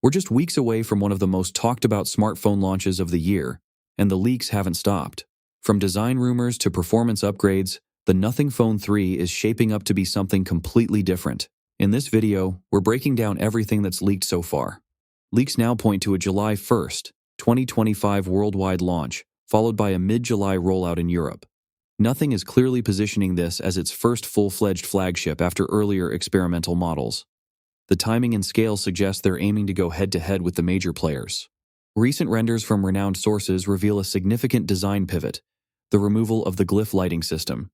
We're just weeks away from one of the most talked about smartphone launches of the year, and the leaks haven't stopped. From design rumors to performance upgrades, the Nothing Phone 3 is shaping up to be something completely different. In this video, we're breaking down everything that's leaked so far. Leaks now point to a July 1st, 2025 worldwide launch, followed by a mid-July rollout in Europe. Nothing is clearly positioning this as its first full-fledged flagship after earlier experimental models. The timing and scale suggest they're aiming to go head-to-head with the major players. Recent renders from renowned sources reveal a significant design pivot, the removal of the glyph lighting system.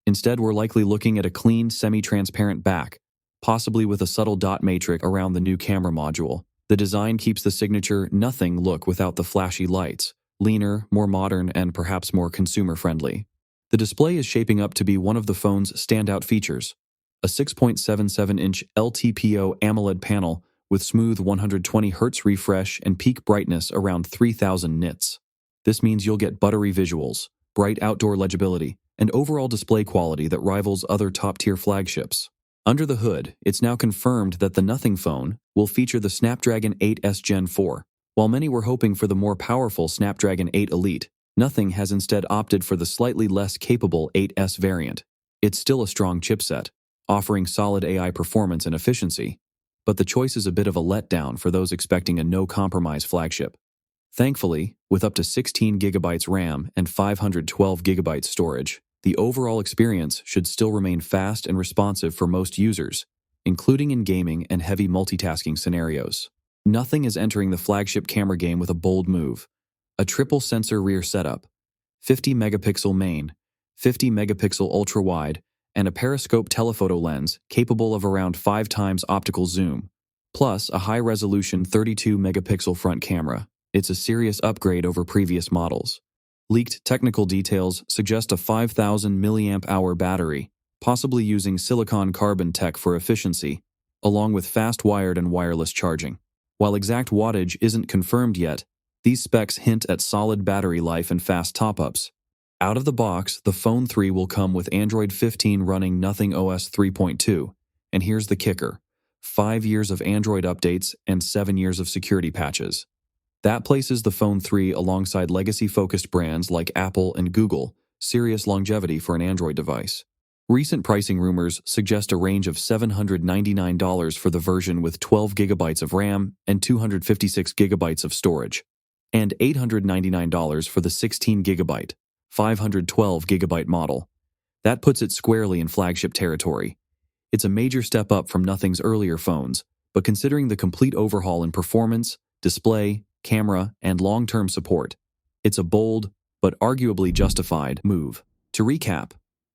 Instead, we're likely looking at a clean, semi-transparent back, possibly with a subtle dot matrix around the new camera module. The design keeps the signature Nothing look without the flashy lights, leaner, more modern, and perhaps more consumer-friendly. The display is shaping up to be one of the phone's standout features. A 6.77-inch LTPO AMOLED panel with smooth 120Hz refresh and peak brightness around 3000 nits. This means you'll get buttery visuals, bright outdoor legibility, and overall display quality that rivals other top-tier flagships. Under the hood, it's now confirmed that the Nothing Phone will feature the Snapdragon 8S Gen 4. While many were hoping for the more powerful Snapdragon 8 Elite, Nothing has instead opted for the slightly less capable 8S variant. It's still a strong chipset, offering solid AI performance and efficiency, but the choice is a bit of a letdown for those expecting a no-compromise flagship. Thankfully, with up to 16GB RAM and 512GB storage, the overall experience should still remain fast and responsive for most users, including in gaming and heavy multitasking scenarios. Nothing is entering the flagship camera game with a bold move. A triple-sensor rear setup, 50-megapixel main, 50-megapixel ultra-wide, and a periscope telephoto lens capable of around 5 times optical zoom, plus a high-resolution 32-megapixel front camera. It's a serious upgrade over previous models. Leaked technical details suggest a 5,000 mAh battery, possibly using silicon carbon tech for efficiency, along with fast wired and wireless charging. While exact wattage isn't confirmed yet, these specs hint at solid battery life and fast top-ups. Out of the box, the Phone 3 will come with Android 15 running Nothing OS 3.2, and here's the kicker: 5 years of Android updates and 7 years of security patches. That places the Phone 3 alongside legacy-focused brands like Apple and Google, serious longevity for an Android device. Recent pricing rumors suggest a range of $799 for the version with 12GB of RAM and 256GB of storage, and $899 for the 16GB, 512GB model. That puts it squarely in flagship territory. It's a major step up from Nothing's earlier phones, but considering the complete overhaul in performance, display, camera, and long-term support, it's a bold, but arguably justified, move. To recap,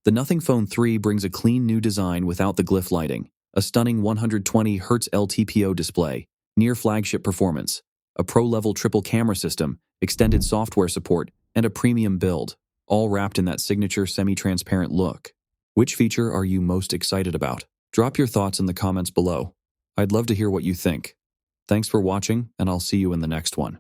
the Nothing Phone 3 brings a clean new design without the glyph lighting, a stunning 120Hz LTPO display, near flagship performance, a pro-level triple camera system, extended software support, and a premium build, all wrapped in that signature semi-transparent look. Which feature are you most excited about? Drop your thoughts in the comments below. I'd love to hear what you think. Thanks for watching, and I'll see you in the next one.